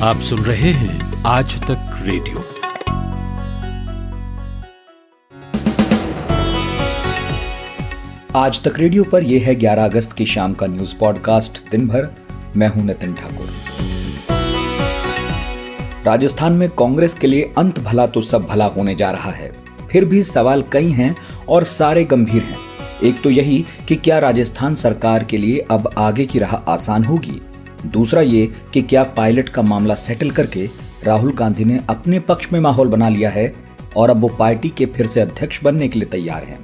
आप सुन रहे हैं आज तक रेडियो। आज तक रेडियो पर यह है 11 अगस्त की शाम का न्यूज पॉडकास्ट दिन भर। मैं हूं नितिन ठाकुर। राजस्थान में कांग्रेस के लिए अंत भला तो सब भला होने जा रहा है। फिर भी सवाल कई हैं और सारे गंभीर हैं। एक तो यही कि क्या राजस्थान सरकार के लिए अब आगे की राह आसान होगी। दूसरा ये कि क्या पायलट का मामला सेटल करके राहुल गांधी ने अपने पक्ष में माहौल बना लिया है और अब वो पार्टी के फिर से अध्यक्ष बनने के लिए तैयार हैं।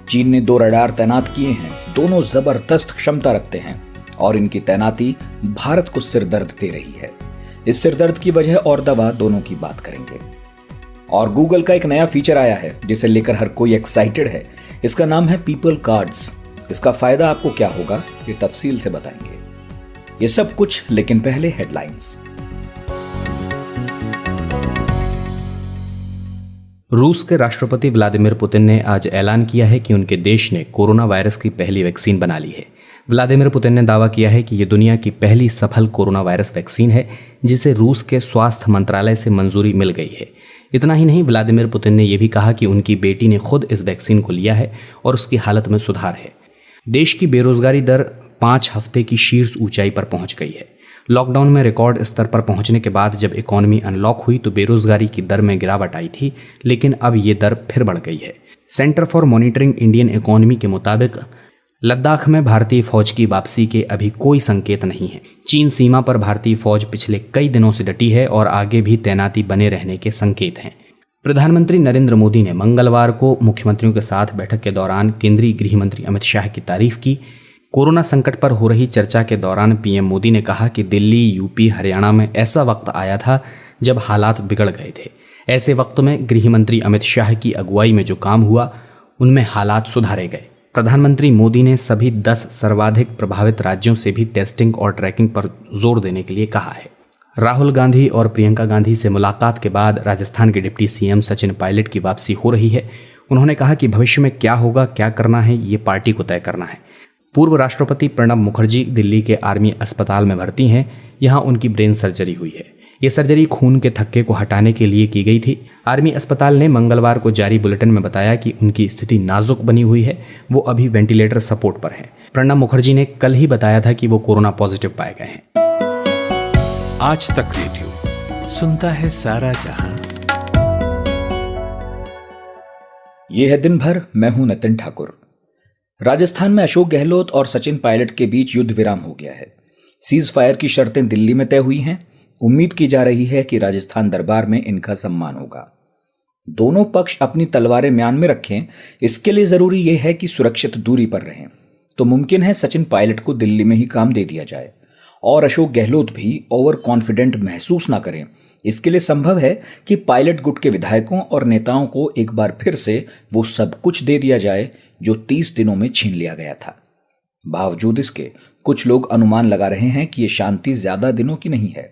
चीन ने 2 रडार तैनात किए हैं, दोनों जबरदस्त क्षमता रखते हैं और इनकी तैनाती भारत को सिरदर्द दे रही है। इस सिरदर्द की वजह और दवा दोनों की बात करेंगे। और गूगल का एक नया फीचर आया है जिसे लेकर हर कोई एक्साइटेड है। इसका नाम है पीपल कार्ड्स। इसका फायदा आपको क्या होगा ये तफसील से बताएंगे। ये सब कुछ, लेकिन पहले हेडलाइंस। रूस के राष्ट्रपति व्लादिमीर पुतिन ने आज ऐलान किया है कि उनके देश ने कोरोना वायरस की पहली वैक्सीन बना ली है। व्लादिमीर पुतिन ने दावा किया है कि यह दुनिया की पहली सफल कोरोना वायरस वैक्सीन है जिसे रूस के स्वास्थ्य मंत्रालय से मंजूरी मिल गई है। इतना ही नहीं, व्लादिमीर पुतिन ने यह भी कहा कि उनकी बेटी ने खुद इस वैक्सीन को लिया है और उसकी हालत में सुधार है। देश की बेरोजगारी दर 5 हफ्ते की शीर्ष ऊंचाई पर पहुंच गई है। लॉकडाउन में रिकॉर्ड स्तर पर पहुंचने के बाद जब इकोनॉमी अनलॉक हुई तो बेरोजगारी की दर में गिरावट आई थी, लेकिन अब ये दर फिर बढ़ गई है। Centre for monitoring Indian economy के मुताबिक लद्दाख में भारतीय फौज की वापसी के अभी कोई संकेत नहीं है। चीन सीमा पर भारतीय फौज पिछले कई दिनों से डटी है और आगे भी तैनाती बने रहने के संकेत हैं। प्रधानमंत्री नरेंद्र मोदी ने मंगलवार को मुख्यमंत्रियों के साथ बैठक के दौरान केंद्रीय गृह मंत्री अमित शाह की तारीफ की। कोरोना संकट पर हो रही चर्चा के दौरान पीएम मोदी ने कहा कि दिल्ली, यूपी, हरियाणा में ऐसा वक्त आया था जब हालात बिगड़ गए थे। ऐसे वक्त में गृह मंत्री अमित शाह की अगुवाई में जो काम हुआ उनमें हालात सुधारे गए। प्रधानमंत्री मोदी ने सभी 10 सर्वाधिक प्रभावित राज्यों से भी टेस्टिंग और ट्रैकिंग पर जोर देने के लिए कहा है। राहुल गांधी और प्रियंका गांधी से मुलाकात के बाद राजस्थान के डिप्टी सीएम सचिन पायलट की वापसी हो रही है। उन्होंने कहा कि भविष्य में क्या होगा, क्या करना है, ये पार्टी को तय करना है। पूर्व राष्ट्रपति प्रणब मुखर्जी दिल्ली के आर्मी अस्पताल में भर्ती हैं। यहां उनकी ब्रेन सर्जरी हुई है। ये सर्जरी खून के थक्के को हटाने के लिए की गई थी। आर्मी अस्पताल ने मंगलवार को जारी बुलेटिन में बताया कि उनकी स्थिति नाजुक बनी हुई है, वो अभी वेंटिलेटर सपोर्ट पर है। प्रणब मुखर्जी ने कल ही बताया था कि वो कोरोना पॉजिटिव पाए गए हैं। आज तक रेडियो सुनता है सारा जहां। यह है दिन भर। मैं हूं नितिन ठाकुर। राजस्थान में अशोक गहलोत और सचिन पायलट के बीच युद्ध विराम हो गया है। सीज फायर की शर्तें दिल्ली में तय हुई हैं। उम्मीद की जा रही है कि राजस्थान दरबार में इनका सम्मान होगा। दोनों पक्ष अपनी तलवारें म्यान में रखें, इसके लिए जरूरी यह है कि सुरक्षित दूरी पर रहें। तो मुमकिन है सचिन पायलट को दिल्ली में ही काम दे दिया जाए और अशोक गहलोत भी ओवर कॉन्फिडेंट महसूस ना करें। इसके लिए संभव है कि पायलट गुट के विधायकों और नेताओं को एक बार फिर से वो सब कुछ दे दिया जाए जो 30 दिनों में छीन लिया गया था। बावजूद इसके कुछ लोग अनुमान लगा रहे हैं कि ये शांति ज्यादा दिनों की नहीं है।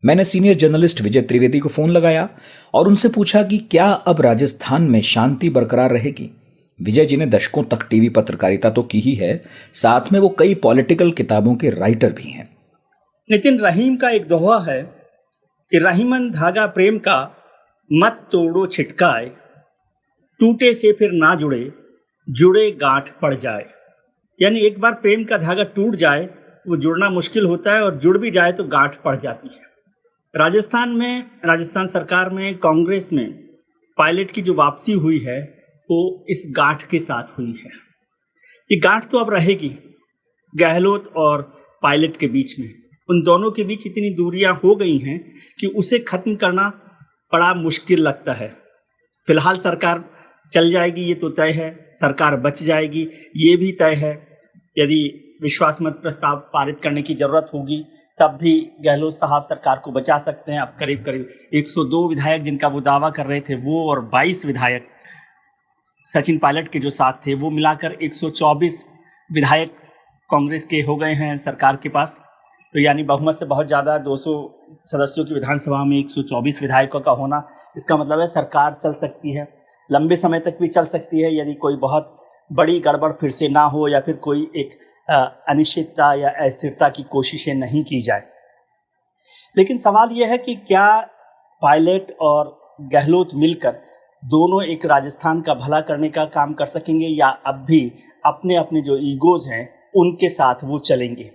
मैंने सीनियर जर्नलिस्ट विजय त्रिवेदी को फोन लगाया और उनसे पूछा कि क्या अब राजस्थान में शांति बरकरार रहेगी। विजय जी ने दशकों तक टीवी पत्रकारिता तो की ही है, साथ में वो कई पॉलिटिकल किताबों के राइटर भी हैं। नितिन, रहीम का एक दोहा है कि रहीमन धागा प्रेम का मत तोड़ो छिटकाए, टूटे से फिर ना जुड़े, जुड़े गांठ पड़ जाए। यानी एक बार प्रेम का धागा टूट जाए तो वो जुड़ना मुश्किल होता है और जुड़ भी जाए तो गांठ पड़ जाती है। राजस्थान सरकार में, कांग्रेस में पायलट की जो वापसी हुई है वो इस गांठ के साथ हुई है। ये गांठ तो अब रहेगी गहलोत और पायलट के बीच में। उन दोनों के बीच इतनी दूरियां हो गई हैं कि उसे खत्म करना बड़ा मुश्किल लगता है। फिलहाल सरकार चल जाएगी ये तो तय है, सरकार बच जाएगी ये भी तय है। यदि विश्वास मत प्रस्ताव पारित करने की जरूरत होगी तब भी गहलोत साहब सरकार को बचा सकते हैं। अब करीब करीब 102 विधायक जिनका वो दावा कर रहे थे वो और 22 विधायक सचिन पायलट के जो साथ थे वो मिलाकर 124 विधायक कांग्रेस के हो गए हैं सरकार के पास। तो यानी बहुमत से बहुत ज़्यादा 200 सदस्यों की विधानसभा में 124 विधायकों का होना, इसका मतलब है सरकार चल सकती है, लंबे समय तक भी चल सकती है यदि कोई बहुत बड़ी गड़बड़ फिर से ना हो या फिर कोई एक अनिश्चितता या अस्थिरता की कोशिशें नहीं की जाए। लेकिन सवाल यह है कि क्या पायलट और गहलोत मिलकर दोनों एक राजस्थान का भला करने का काम कर सकेंगे, या अब भी अपने अपने जो ईगोज हैं उनके साथ वो चलेंगे?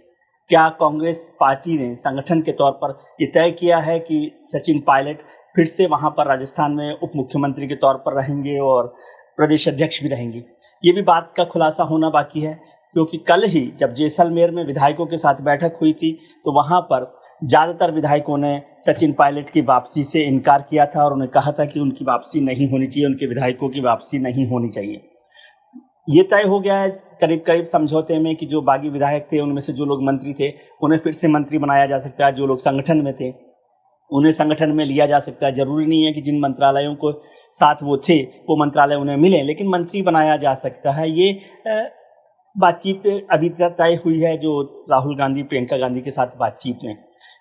क्या कांग्रेस पार्टी ने संगठन के तौर पर ये तय किया है कि सचिन पायलट फिर से वहां पर राजस्थान में उप मुख्यमंत्री के तौर पर रहेंगे और प्रदेश अध्यक्ष भी रहेंगे? ये भी बात का खुलासा होना बाकी है, क्योंकि कल ही जब जैसलमेर में विधायकों के साथ बैठक हुई थी तो वहां पर ज़्यादातर विधायकों ने सचिन पायलट की वापसी से इनकार किया था और उन्हें कहा था कि उनकी वापसी नहीं होनी चाहिए, उनके विधायकों की वापसी नहीं होनी चाहिए। ये तय हो गया है करीब करीब समझौते में कि जो बागी विधायक थे उनमें से जो लोग मंत्री थे उन्हें फिर से मंत्री बनाया जा सकता है, जो लोग संगठन में थे उन्हें संगठन में लिया जा सकता है। जरूरी नहीं है कि जिन मंत्रालयों को साथ वो थे वो मंत्रालय उन्हें मिले, लेकिन मंत्री बनाया जा सकता है। ये बातचीत अभी तय हुई है जो राहुल गांधी प्रियंका गांधी के साथ बातचीत में,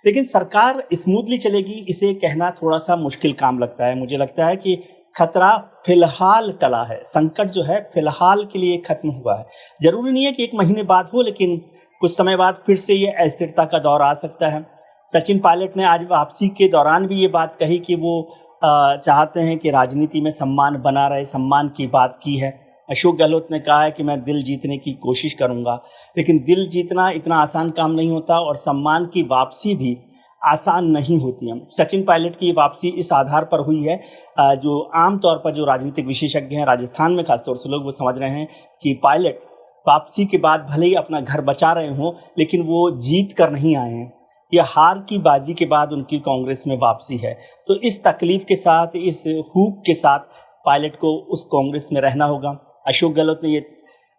लेकिन सरकार स्मूथली चलेगी इसे कहना थोड़ा सा मुश्किल काम लगता है। मुझे लगता है कि खतरा फिलहाल टला है, संकट जो है फिलहाल के लिए खत्म हुआ है। जरूरी नहीं है कि 1 महीने बाद हो, लेकिन कुछ समय बाद फिर से ये अस्थिरता का दौर आ सकता है। सचिन पायलट ने आज वापसी के दौरान भी ये बात कही कि वो चाहते हैं कि राजनीति में सम्मान बना रहे, सम्मान की बात की है। अशोक गहलोत ने कहा है कि मैं दिल जीतने की कोशिश करूंगा, लेकिन दिल जीतना इतना आसान काम नहीं होता और सम्मान की वापसी भी आसान नहीं होती है। सचिन पायलट की वापसी इस आधार पर हुई है, जो आमतौर पर जो राजनीतिक विशेषज्ञ हैं राजस्थान में खासतौर से लोग वो समझ रहे हैं कि पायलट वापसी के बाद भले ही अपना घर बचा रहे हों, लेकिन वो जीत कर नहीं आए हैं। यह हार की बाजी के बाद उनकी कांग्रेस में वापसी है। तो इस तकलीफ के साथ, इस हुक के साथ पायलट को उस कांग्रेस में रहना होगा। अशोक गहलोत ने ये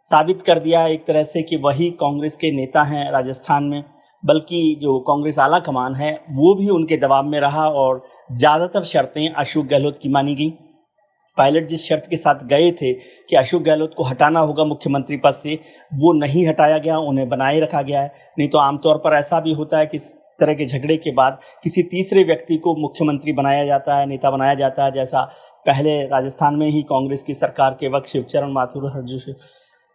साबित कर दिया एक तरह से कि वही कांग्रेस के नेता हैं राजस्थान में, बल्कि जो कांग्रेस आला कमान है वो भी उनके दबाव में रहा और ज़्यादातर शर्तें अशोक गहलोत की मानी गई। पायलट जिस शर्त के साथ गए थे कि अशोक गहलोत को हटाना होगा मुख्यमंत्री पद से, वो नहीं हटाया गया, उन्हें बनाए रखा गया है। नहीं तो आमतौर पर ऐसा भी होता है कि इस तरह के झगड़े के बाद किसी तीसरे व्यक्ति को मुख्यमंत्री बनाया जाता है, नेता बनाया जाता है, जैसा पहले राजस्थान में ही कांग्रेस की सरकार के वक्त शिवचरण माथुर,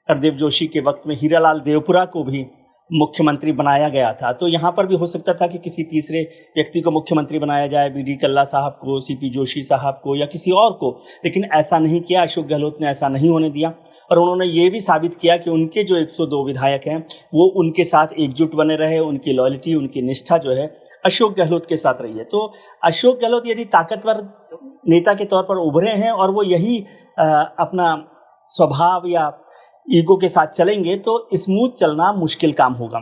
हरदेव जोशी के वक्त में हीरालाल देवपुरा को भी मुख्यमंत्री बनाया गया था। तो यहाँ पर भी हो सकता था कि किसी तीसरे व्यक्ति को मुख्यमंत्री बनाया जाए, बीडी कल्ला साहब को, सीपी जोशी साहब को या किसी और को, लेकिन ऐसा नहीं किया। अशोक गहलोत ने ऐसा नहीं होने दिया और उन्होंने ये भी साबित किया कि उनके जो 102 विधायक हैं वो उनके साथ एकजुट बने रहे, उनकी लॉयल्टी, उनकी निष्ठा जो है अशोक गहलोत के साथ रही है। तो अशोक गहलोत यदि ताकतवर नेता के तौर पर उभरे हैं और वो यही अपना स्वभाव या ईगो के साथ चलेंगे तो स्मूथ चलना मुश्किल काम होगा।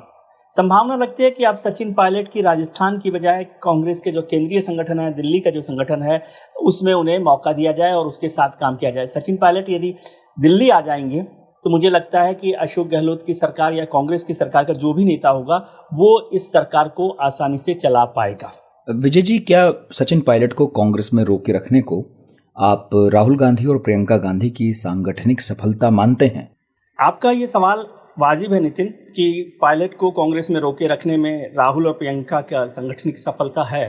संभावना लगती है कि अब सचिन पायलट की राजस्थान की बजाय कांग्रेस के जो केंद्रीय संगठन है, दिल्ली का जो संगठन है, उसमें उन्हें मौका दिया जाए और उसके साथ काम किया जाए। सचिन पायलट यदि दिल्ली आ जाएंगे तो मुझे लगता है कि अशोक गहलोत की सरकार या कांग्रेस की सरकार का जो भी नेता होगा वो इस सरकार को आसानी से चला पाएगा। विजय जी, क्या सचिन पायलट को कांग्रेस में रोके रखने को आप राहुल गांधी और प्रियंका गांधी की सांगठनिक सफलता मानते हैं? आपका ये सवाल वाजिब है नितिन कि पायलट को कांग्रेस में रोके रखने में राहुल और प्रियंका का सांगठनिक सफलता है,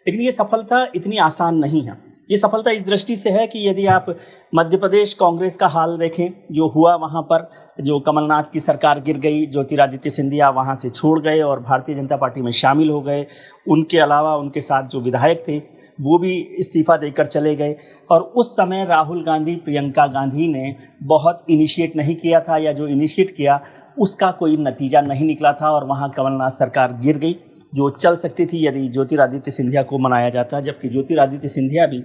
लेकिन ये सफलता इतनी आसान नहीं है। ये सफलता इस दृष्टि से है कि यदि आप मध्य प्रदेश कांग्रेस का हाल देखें, जो हुआ वहाँ पर, जो कमलनाथ की सरकार गिर गई, ज्योतिरादित्य सिंधिया वहाँ से छोड़ गए और भारतीय जनता पार्टी में शामिल हो गए। उनके अलावा उनके साथ जो विधायक थे वो भी इस्तीफा देकर चले गए और उस समय राहुल गांधी, प्रियंका गांधी ने बहुत इनिशिएट नहीं किया था, या जो इनिशिएट किया उसका कोई नतीजा नहीं निकला था और वहाँ कमलनाथ सरकार गिर गई, जो चल सकती थी यदि ज्योतिरादित्य सिंधिया को मनाया जाता। जबकि ज्योतिरादित्य सिंधिया भी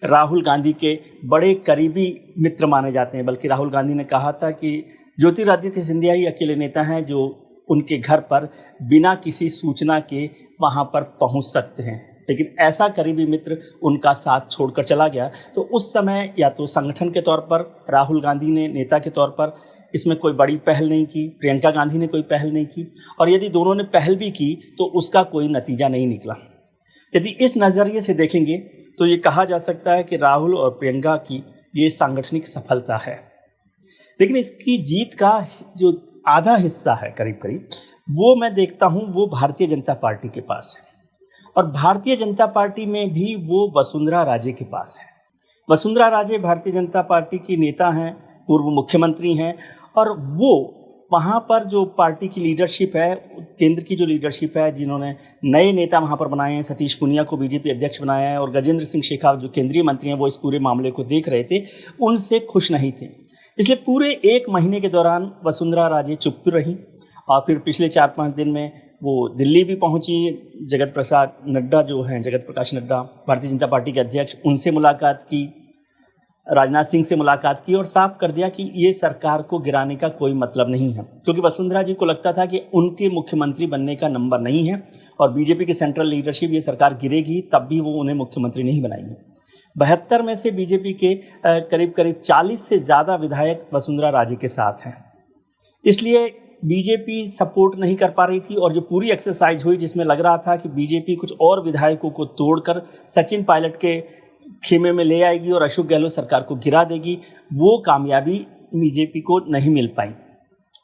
राहुल गांधी के बड़े करीबी मित्र माने जाते हैं, बल्कि राहुल गांधी ने कहा था कि ज्योतिरादित्य सिंधिया ही अकेले नेता हैं जो उनके घर पर बिना किसी सूचना के वहाँ पर पहुँच सकते हैं। लेकिन ऐसा करीबी मित्र उनका साथ छोड़कर चला गया। तो उस समय या तो संगठन के तौर पर राहुल गांधी ने, नेता के तौर पर इसमें कोई बड़ी पहल नहीं की, प्रियंका गांधी ने कोई पहल नहीं की, और यदि दोनों ने पहल भी की तो उसका कोई नतीजा नहीं निकला। यदि इस नज़रिए से देखेंगे तो ये कहा जा सकता है कि राहुल और प्रियंका की ये सांगठनिक सफलता है, लेकिन इसकी जीत का जो आधा हिस्सा है करीब करीब, वो मैं देखता हूँ वो भारतीय जनता पार्टी के पास है। और भारतीय जनता पार्टी में भी वो वसुंधरा राजे के पास है। वसुंधरा राजे भारतीय जनता पार्टी की नेता हैं, पूर्व मुख्यमंत्री हैं, और वो वहाँ पर जो पार्टी की लीडरशिप है, केंद्र की जो लीडरशिप है, जिन्होंने नए नेता वहाँ पर बनाए हैं, सतीश पूनिया को बीजेपी अध्यक्ष बनाया है और गजेंद्र सिंह शेखावत जो केंद्रीय मंत्री हैं वो इस पूरे मामले को देख रहे थे, उनसे खुश नहीं थे। इसलिए पूरे 1 महीने के दौरान वसुंधरा राजे चुप रहीं और फिर पिछले 4-5 दिन में वो दिल्ली भी पहुंची। जगत प्रकाश नड्डा भारतीय जनता पार्टी के अध्यक्ष, उनसे मुलाकात की, राजनाथ सिंह से मुलाकात की और साफ कर दिया कि ये सरकार को गिराने का कोई मतलब नहीं है, क्योंकि वसुंधरा जी को लगता था कि उनके मुख्यमंत्री बनने का नंबर नहीं है और बीजेपी की सेंट्रल लीडरशिप ये सरकार गिरेगी तब भी वो उन्हें मुख्यमंत्री नहीं बनाएंगे। 72 में से बीजेपी के करीब 40 से ज़्यादा विधायक वसुंधरा राजे के साथ हैं। इसलिए बीजेपी सपोर्ट नहीं कर पा रही थी और जो पूरी एक्सरसाइज हुई जिसमें लग रहा था कि बीजेपी कुछ और विधायकों को तोड़कर सचिन पायलट के खेमे में ले आएगी और अशोक गहलोत सरकार को गिरा देगी, वो कामयाबी बीजेपी को नहीं मिल पाई।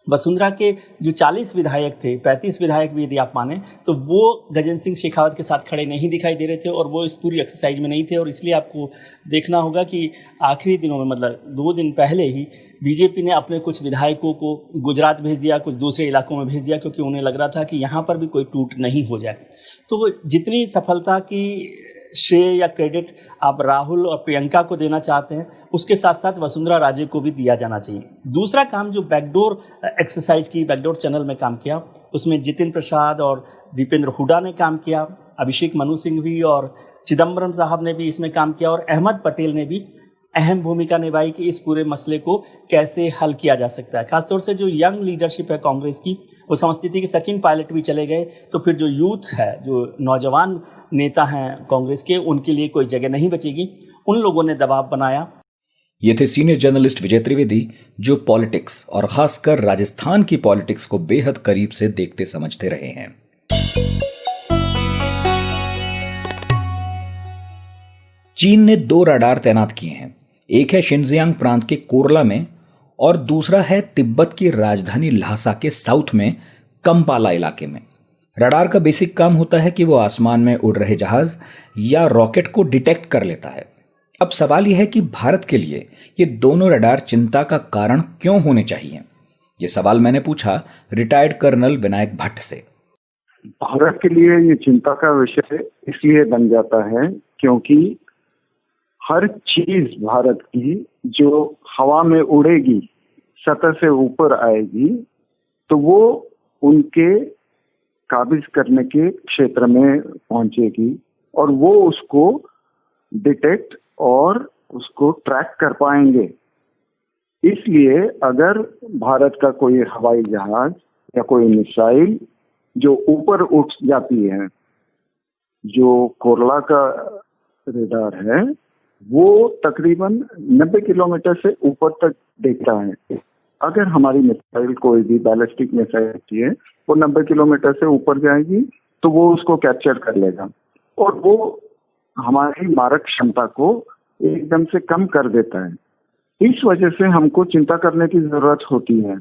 वसुंधरा के जो 40 विधायक थे, 35 विधायक भी यदि आप माने, तो वो गजेंद्र सिंह शेखावत के साथ खड़े नहीं दिखाई दे रहे थे और वो इस पूरी एक्सरसाइज में नहीं थे। और इसलिए आपको देखना होगा कि आखिरी दिनों में, मतलब 2 दिन पहले ही, बीजेपी ने अपने कुछ विधायकों को गुजरात भेज दिया, कुछ दूसरे इलाकों में भेज दिया, क्योंकि उन्हें लग रहा था कि यहाँ पर भी कोई टूट नहीं हो जाए। तो जितनी सफलता की श्रेय या क्रेडिट आप राहुल और प्रियंका को देना चाहते हैं, उसके साथ साथ वसुंधरा राजे को भी दिया जाना चाहिए। दूसरा काम जो बैकडोर एक्सरसाइज की, बैकडोर चैनल में काम किया, उसमें जितिन प्रसाद और दीपेंद्र हुड्डा ने काम किया, अभिषेक मनु सिंघवी और चिदम्बरम साहब ने भी इसमें काम किया और अहमद पटेल ने भी अहम भूमिका निभाई कि इस पूरे मसले को कैसे हल किया जा सकता है। खासतौर से जो यंग लीडरशिप है कांग्रेस की, वो समझती थी कि सचिन पायलट भी चले गए तो फिर जो यूथ है, जो नौजवान नेता हैं कांग्रेस के, उनके लिए कोई जगह नहीं बचेगी। उन लोगों ने दबाव बनाया। ये थे सीनियर जर्नलिस्ट विजय त्रिवेदी, जो पॉलिटिक्स और खासकर राजस्थान की पॉलिटिक्स को बेहद करीब से देखते समझते रहे हैं। चीन ने 2 रडार तैनात किए हैं। एक है शिनजियांग प्रांत के कोरला में और दूसरा है तिब्बत की राजधानी ल्हासा के साउथ में कंपाला इलाके में। रडार का बेसिक काम होता है कि वो आसमान में उड़ रहे जहाज या रॉकेट को डिटेक्ट कर लेता है। अब सवाल यह है कि भारत के लिए ये दोनों रडार चिंता का कारण क्यों होने चाहिए। ये सवाल मैंने पूछा रिटायर्ड कर्नल विनायक भट्ट से। भारत के लिए ये चिंता का विषय इसलिए बन जाता है क्योंकि हर चीज भारत की जो हवा में उड़ेगी, सतह से ऊपर आएगी, तो वो उनके काबिज करने के क्षेत्र में पहुंचेगी और वो उसको डिटेक्ट और उसको ट्रैक कर पाएंगे। इसलिए अगर भारत का कोई हवाई जहाज या कोई मिसाइल जो ऊपर उठ जाती है, जो कोरला का रेडार है वो तकरीबन 90 किलोमीटर से ऊपर तक देखता है। अगर हमारी मिसाइल, कोई भी बैलिस्टिक मिसाइल होती है, वो 90 किलोमीटर से ऊपर जाएगी तो वो उसको कैप्चर कर लेगा और वो हमारी मारक क्षमता को एकदम से कम कर देता है। इस वजह से हमको चिंता करने की जरूरत होती है,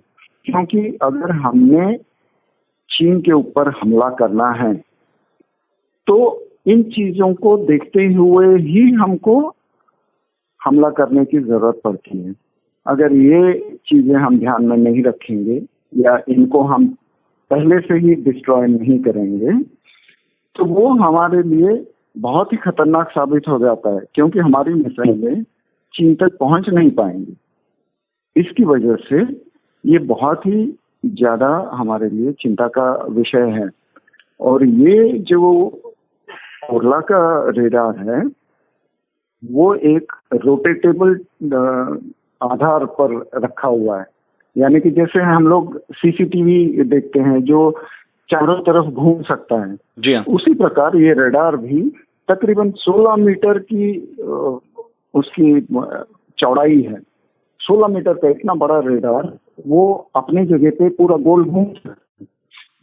क्योंकि अगर हमने चीन के ऊपर हमला करना है तो इन चीजों को देखते हुए ही हमको हमला करने की जरूरत पड़ती है। अगर ये चीजें हम ध्यान में नहीं रखेंगे या इनको हम पहले से ही डिस्ट्रॉय नहीं करेंगे तो वो हमारे लिए बहुत ही खतरनाक साबित हो जाता है, क्योंकि हमारी मिसाइलें चीन तक पहुंच नहीं पाएंगी। इसकी वजह से ये बहुत ही ज्यादा हमारे लिए चिंता का विषय है। और ये जो कोरला का रेडार है वो एक रोटेटेबल आधार पर रखा हुआ है, यानी कि जैसे हम लोग सीसीटीवी देखते हैं जो चारों तरफ घूम सकता है, जी हाँ। उसी प्रकार ये रेडार भी तकरीबन 16 मीटर की उसकी चौड़ाई है। 16 मीटर का इतना बड़ा रेडार वो अपनी जगह पे पूरा गोल घूमता है।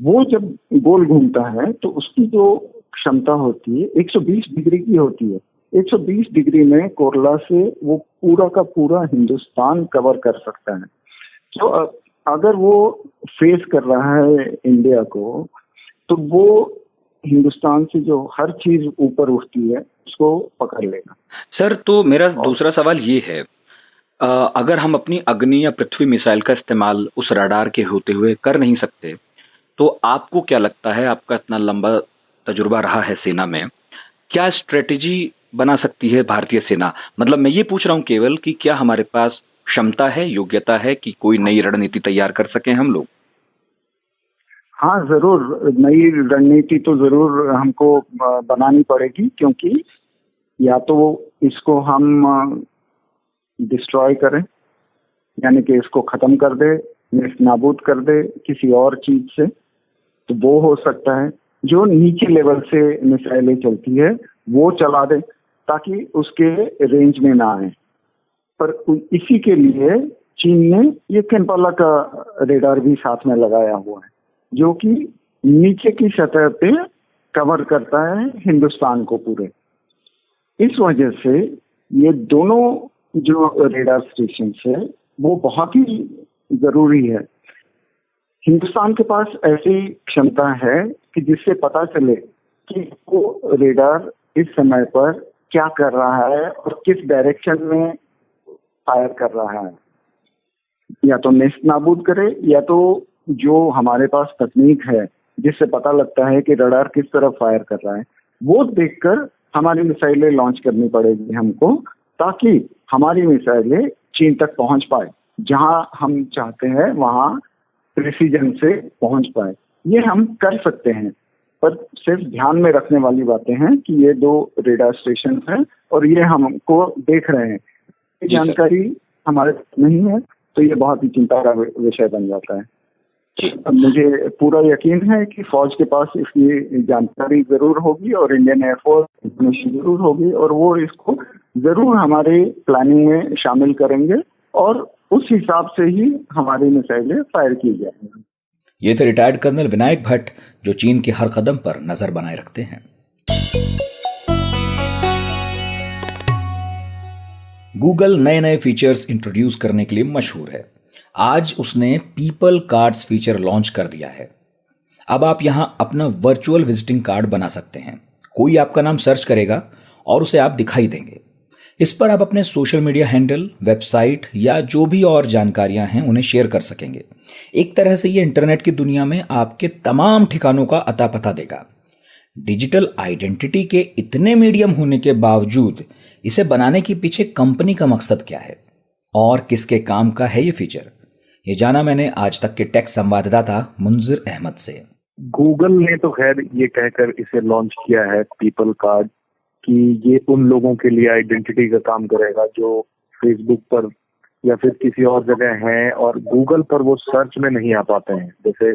वो जब गोल घूमता है तो उसकी जो क्षमता होती है 120 डिग्री की होती है। 120 डिग्री में कोरला से वो पूरा का पूरा हिंदुस्तान कवर कर सकता है। तो अगर वो फेस कर रहा है इंडिया को तो वो हिंदुस्तान से जो हर चीज ऊपर उठती है उसको पकड़ लेगा। सर, तो मेरा दूसरा सवाल ये है, अगर हम अपनी अग्नि या पृथ्वी मिसाइल का इस्तेमाल उस रडार के होते हुए कर नहीं सकते, तो आपको क्या लगता है, आपका इतना लंबा तजुर्बा रहा है सेना में, क्या स्ट्रेटेजी बना सकती है भारतीय सेना? मतलब मैं ये पूछ रहा हूँ केवल कि क्या हमारे पास क्षमता है, योग्यता है कि कोई नई रणनीति तैयार कर सकें हम लोग? हाँ, जरूर नई रणनीति तो जरूर हमको बनानी पड़ेगी, क्योंकि या तो इसको हम डिस्ट्रॉय करें, यानी कि इसको खत्म कर दे, नेस्त नाबूद कर दे किसी और चीज से, तो वो हो सकता है। जो नीचे लेवल से मिसाइलें चलती है वो चला दे ताकि उसके रेंज में ना आए। पर इसी के लिए चीन ने ये केम्पाला का रेडार भी साथ में लगाया हुआ है, जो कि नीचे की सतह पे कवर करता है हिंदुस्तान को पूरे। इस वजह से ये दोनों जो रेडार स्टेशन है वो बहुत ही जरूरी है। हिंदुस्तान के पास ऐसी क्षमता है कि जिससे पता चले कि वो रेडार इस समय पर क्या कर रहा है और किस डायरेक्शन में फायर कर रहा है, या तो नेस्त नाबूद करे, या तो जो हमारे पास तकनीक है जिससे पता लगता है कि रडार किस तरफ फायर कर रहा है, वो देखकर हमारी मिसाइलें लॉन्च करनी पड़ेगी हमको, ताकि हमारी मिसाइलें चीन तक पहुंच पाए, जहां हम चाहते हैं वहां प्रिसीजन से पहुंच पाए। ये हम कर सकते हैं, पर सिर्फ ध्यान में रखने वाली बातें हैं कि ये 2 रेडार स्टेशन हैं और ये हमको देख रहे हैं। ये जानकारी हमारे नहीं है तो ये बहुत ही चिंता का विषय बन जाता है। मुझे पूरा यकीन है कि फौज के पास इसकी जानकारी जरूर होगी और इंडियन एयरफोर्स इंफॉर्मेशन जरूर होगी, और वो इसको जरूर हमारे प्लानिंग में शामिल करेंगे और उस हिसाब से ही हमारी मिसाइलें फायर की जाएंगी। ये थे रिटायर्ड कर्नल विनायक भट्ट, जो चीन के हर कदम पर नजर बनाए रखते हैं। गूगल नए नए फीचर्स इंट्रोड्यूस करने के लिए मशहूर है। आज उसने पीपल कार्ड्स फीचर लॉन्च कर दिया है। अब आप यहां अपना वर्चुअल विजिटिंग कार्ड बना सकते हैं। कोई आपका नाम सर्च करेगा और उसे आप दिखाई देंगे। इस पर आप अपने सोशल मीडिया हैंडल, वेबसाइट या जो भी और जानकारियां हैं उन्हें शेयर कर सकेंगे। एक तरह से ये इंटरनेट की दुनिया में आपके तमाम ठिकानों का अता पता देगा। डिजिटल आइडेंटिटी के इतने मीडियम होने के बावजूद इसे बनाने के पीछे कंपनी का मकसद क्या है और किसके काम का है ये फीचर, ये जाना मैंने आज तक के टेक संवाददाता मुंजिर अहमद से। गूगल ने तो खैर ये कहकर इसे लॉन्च किया है पीपल कार्ड कि ये उन लोगों के लिए आइडेंटिटी का काम करेगा जो फेसबुक पर या फिर किसी और जगह हैं और गूगल पर वो सर्च में नहीं आ पाते हैं। जैसे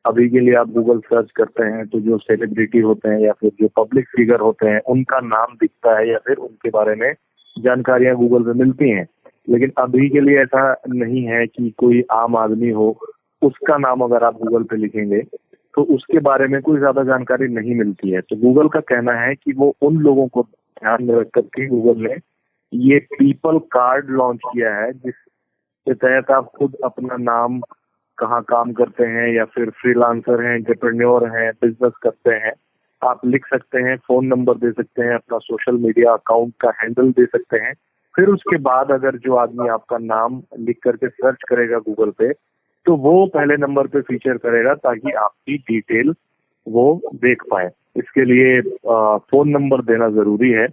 अभी के लिए आप गूगल सर्च करते हैं तो जो सेलिब्रिटी होते हैं या फिर जो पब्लिक फिगर होते हैं उनका नाम दिखता है या फिर उनके बारे में जानकारियां गूगल पे मिलती हैं। लेकिन अभी के लिए ऐसा नहीं है कि कोई आम आदमी हो उसका नाम अगर आप गूगल पे लिखेंगे तो उसके बारे में कोई ज्यादा जानकारी नहीं मिलती है। तो गूगल का कहना है कि वो उन लोगों को ध्यान में रख करके गूगल ने ये पीपल कार्ड लॉन्च किया है, जिसके तहत आप खुद अपना नाम, कहाँ काम करते हैं या फिर फ्रीलांसर हैं, एंटरप्रेन्योर हैं, बिजनेस करते हैं, आप लिख सकते हैं, फोन नंबर दे सकते हैं, अपना सोशल मीडिया अकाउंट का हैंडल दे सकते हैं। फिर उसके बाद अगर जो आदमी आपका नाम लिख करके सर्च करेगा गूगल पे तो वो पहले नंबर पे फीचर करेगा ताकि आपकी डिटेल वो देख पाए। इसके लिए फोन नंबर देना जरूरी है।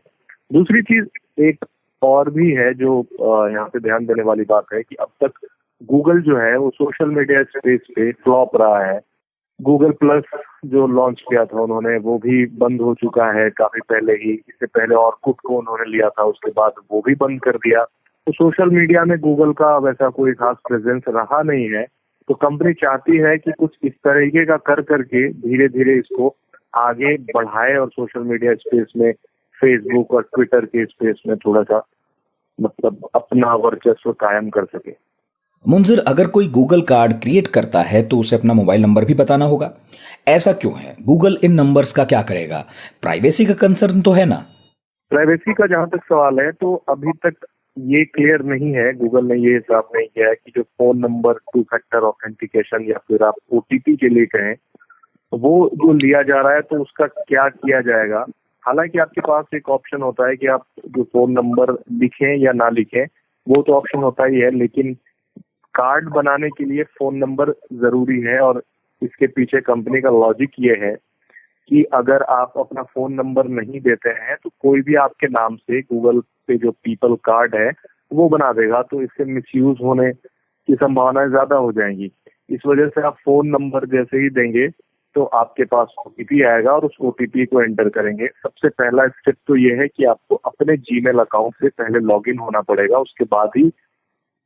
दूसरी चीज एक और भी है जो यहाँ पे ध्यान देने वाली बात है कि अब तक गूगल जो है वो सोशल मीडिया स्पेस पे फ्लॉप रहा है। गूगल प्लस जो लॉन्च किया था उन्होंने वो भी बंद हो चुका है काफी पहले ही। इससे पहले ऑर्कुट को उन्होंने लिया था, उसके बाद वो भी बंद कर दिया। तो सोशल मीडिया में गूगल का वैसा कोई खास प्रेजेंस रहा नहीं है। तो कंपनी चाहती है कि कुछ इस तरीके का कर करके धीरे धीरे इसको आगे बढ़ाए और सोशल मीडिया स्पेस में फेसबुक और ट्विटर के स्पेस में थोड़ा सा मतलब अपना वर्चस्व कायम कर सके। मुंजिर, अगर कोई गूगल कार्ड क्रिएट करता है तो उसे अपना मोबाइल नंबर भी बताना होगा। ऐसा क्यों है? गूगल इन नंबर्स का क्या करेगा? प्राइवेसी का कंसर्न तो है ना? प्राइवेसी का जहां तक सवाल है तो अभी तक ये क्लियर नहीं है। गूगल ने ये हिसाब नहीं किया है कि जो फोन नंबर 2 फैक्टर ऑथेंटिकेशन या फिर आप ओटीपी के लिए कहें वो जो लिया जा रहा है तो उसका क्या किया जाएगा। हालांकि आपके पास एक ऑप्शन होता है कि आप जो फोन नंबर लिखें या ना लिखें वो तो ऑप्शन होता ही है, लेकिन कार्ड बनाने के लिए फोन नंबर जरूरी है। और इसके पीछे कंपनी का लॉजिक ये है कि अगर आप अपना फोन नंबर नहीं देते हैं तो कोई भी आपके नाम से गूगल पे जो पीपल कार्ड है वो बना देगा, तो इससे मिसयूज होने की संभावनाएं ज्यादा हो जाएंगी। इस वजह से आप फोन नंबर जैसे ही देंगे तो आपके पास ओटीपी आएगा और उस ओटीपी को एंटर करेंगे। सबसे पहला स्टेप तो ये है कि आपको अपने जीमेल अकाउंट से पहले लॉगिन होना पड़ेगा, उसके बाद ही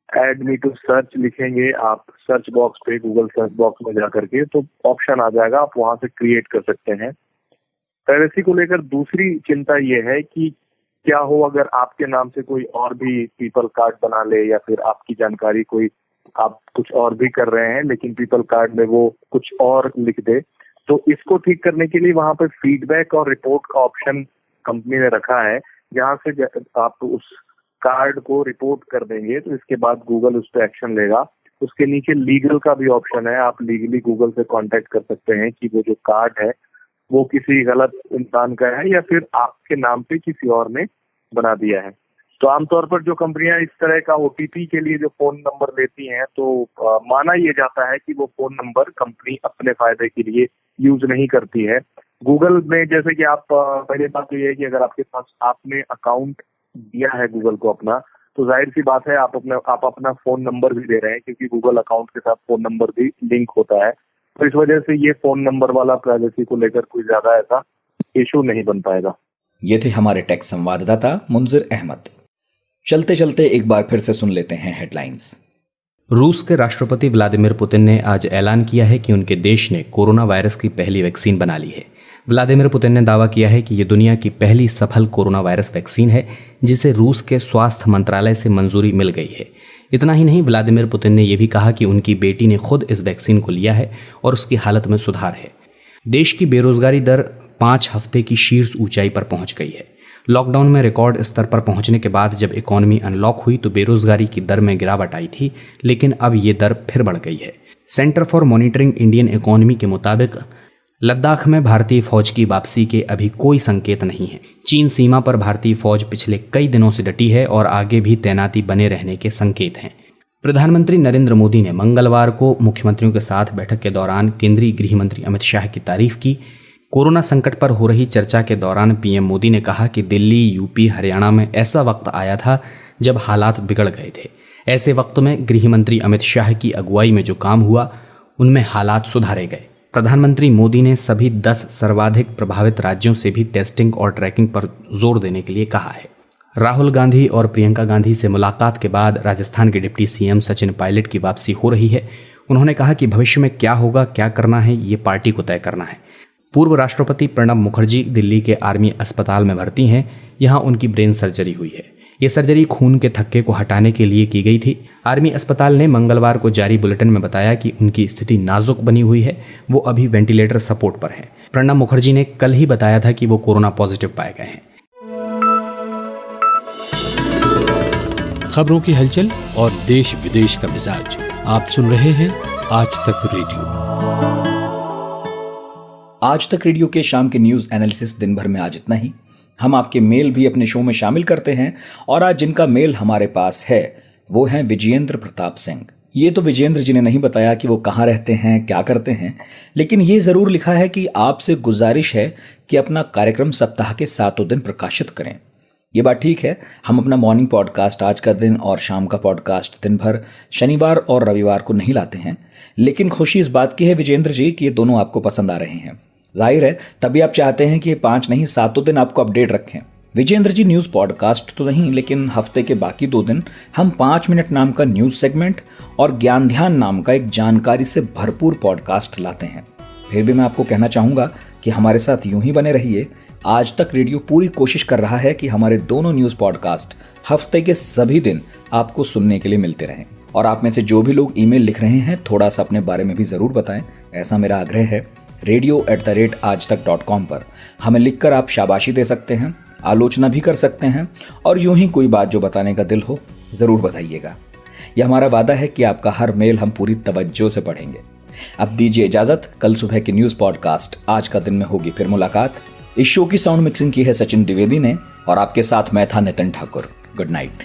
ऐड मी टू सर्च लिखेंगे आप सर्च बॉक्स पे, गूगल सर्च बॉक्स में जाकर के, तो ऑप्शन आ जाएगा, आप वहां से क्रिएट कर सकते हैं। प्राइवेसी को लेकर दूसरी चिंता ये है कि क्या हो अगर आपके नाम से कोई और भी पीपल कार्ड बना ले, या फिर आपकी जानकारी कोई आप कुछ और भी कर रहे हैं लेकिन पीपल कार्ड में वो कुछ और लिख दे। तो इसको ठीक करने के लिए वहां पर फीडबैक और रिपोर्ट का ऑप्शन कंपनी ने रखा है, जहां से आप उस कार्ड को रिपोर्ट कर देंगे तो इसके बाद गूगल उस पर एक्शन लेगा। उसके नीचे लीगल का भी ऑप्शन है, आप लीगली गूगल से कांटेक्ट कर सकते हैं कि वो जो कार्ड है वो किसी गलत इंसान का है या फिर आपके नाम पे किसी और ने बना दिया है। तो आमतौर पर जो कंपनियां इस तरह का ओटीपी के लिए जो फोन नंबर लेती हैं तो माना यह जाता है कि वो फोन नंबर कंपनी अपने फायदे के लिए यूज नहीं करती है। गूगल में जैसे कि आप पहले बात तो ये है कि अगर आपके पास आपने अकाउंट दिया है गूगल को अपना, तो जाहिर सी बात है आप अपना फोन नंबर भी दे रहे हैं, क्योंकि गूगल अकाउंट के साथ फोन नंबर भी लिंक होता है। तो इस वजह से ये फोन नंबर वाला प्राइवेसी को लेकर कोई ज्यादा ऐसा इशू नहीं बन पाएगा। ये थे हमारे टेक संवाददाता मुंजिर अहमद। चलते चलते एक बार फिर से सुन लेते हैं हेडलाइंस। रूस के राष्ट्रपति व्लादिमीर पुतिन ने आज ऐलान किया है कि उनके देश ने कोरोना वायरस की पहली वैक्सीन बना ली है। व्लादिमीर पुतिन ने दावा किया है कि ये दुनिया की पहली सफल कोरोना वायरस वैक्सीन है जिसे रूस के स्वास्थ्य मंत्रालय से मंजूरी मिल गई है। इतना ही नहीं, व्लादिमीर पुतिन ने यह भी कहा कि उनकी बेटी ने खुद इस वैक्सीन को लिया है और उसकी हालत में सुधार है। देश की बेरोजगारी दर 5 हफ्ते की शीर्ष ऊंचाई पर पहुंच गई है। लॉकडाउन में रिकॉर्ड स्तर पर पहुंचने के बाद जब इकॉनमी अनलॉक हुई तो बेरोजगारी की दर में गिरावट आई थी, लेकिन अब ये दर फिर बढ़ गई है। Centre for monitoring Indian economy के मुताबिक लद्दाख में भारतीय फौज की वापसी के अभी कोई संकेत नहीं है। चीन सीमा पर भारतीय फौज पिछले कई दिनों से डटी है और आगे भी तैनाती बने रहने के संकेत हैं। प्रधानमंत्री नरेंद्र मोदी ने मंगलवार को मुख्यमंत्रियों के साथ बैठक के दौरान केंद्रीय गृह मंत्री अमित शाह की तारीफ की। कोरोना संकट पर हो रही चर्चा के दौरान पीएम मोदी ने कहा कि दिल्ली, यूपी, हरियाणा में ऐसा वक्त आया था जब हालात बिगड़ गए थे। ऐसे वक्त में गृह मंत्री अमित शाह की अगुवाई में जो काम हुआ उनमें हालात सुधारे गए। प्रधानमंत्री मोदी ने सभी 10 सर्वाधिक प्रभावित राज्यों से भी टेस्टिंग और ट्रैकिंग पर जोर देने के लिए कहा है। राहुल गांधी और प्रियंका गांधी से मुलाकात के बाद राजस्थान के डिप्टी सीएम सचिन पायलट की वापसी हो रही है। उन्होंने कहा कि भविष्य में क्या होगा, क्या करना है, ये पार्टी को तय करना है। पूर्व राष्ट्रपति प्रणब मुखर्जी दिल्ली के आर्मी अस्पताल में भर्ती हैं। यहाँ उनकी ब्रेन सर्जरी हुई है। ये सर्जरी खून के थक्के को हटाने के लिए की गई थी। आर्मी अस्पताल ने मंगलवार को जारी बुलेटिन में बताया कि उनकी स्थिति नाजुक बनी हुई है, वो अभी वेंटिलेटर सपोर्ट पर है। प्रणब मुखर्जी ने कल ही बताया था कि वो कोरोना पॉजिटिव पाए गए हैं। खबरों की हलचल और देश विदेश का मिजाज आप सुन रहे हैं आज तक रेडियो। आज तक रेडियो के शाम के न्यूज एनालिसिस दिन भर में आज इतना ही। हम आपके मेल भी अपने शो में शामिल करते हैं और आज जिनका मेल हमारे पास है वो हैं विजयेंद्र प्रताप सिंह। ये तो विजयेंद्र जी ने नहीं बताया कि वो कहाँ रहते हैं, क्या करते हैं, लेकिन ये जरूर लिखा है कि आपसे गुजारिश है कि अपना कार्यक्रम सप्ताह के 7 दिन प्रकाशित करें। ये बात ठीक है, हम अपना मॉर्निंग पॉडकास्ट आज का दिन और शाम का पॉडकास्ट दिन भर शनिवार और रविवार को नहीं लाते हैं, लेकिन खुशी इस बात की है विजयेंद्र जी कि ये दोनों आपको पसंद आ रहे हैं। जाहिर है तभी आप चाहते हैं कि ये 5 नहीं 7 दिन आपको अपडेट रखें। विजयेंद्र जी, न्यूज़ पॉडकास्ट तो नहीं, लेकिन हफ्ते के बाकी 2 दिन हम 5 मिनट नाम का न्यूज़ सेगमेंट और ज्ञान ध्यान नाम का एक जानकारी से भरपूर पॉडकास्ट लाते हैं। फिर भी मैं आपको कहना चाहूँगा कि हमारे साथ यूं ही बने रहिए। आज तक रेडियो पूरी कोशिश कर रहा है कि हमारे दोनों न्यूज़ पॉडकास्ट हफ्ते के सभी दिन आपको सुनने के लिए मिलते रहें। और आप में से जो भी लोग ईमेल लिख रहे हैं थोड़ा सा अपने बारे में भी ज़रूर बताएं, ऐसा मेरा आग्रह है। radio@aajtak.com पर हमें लिखकर आप शाबाशी दे सकते हैं, आलोचना भी कर सकते हैं और यूं ही कोई बात जो बताने का दिल हो ज़रूर बताइएगा। यह हमारा वादा है कि आपका हर मेल हम पूरी तवज्जो से पढ़ेंगे। अब दीजिए इजाज़त। कल सुबह के न्यूज़ पॉडकास्ट आज का दिन में होगी फिर मुलाकात। इस शो की साउंड मिक्सिंग की है सचिन द्विवेदी ने और आपके साथ मैं था नितिन ठाकुर। Good night.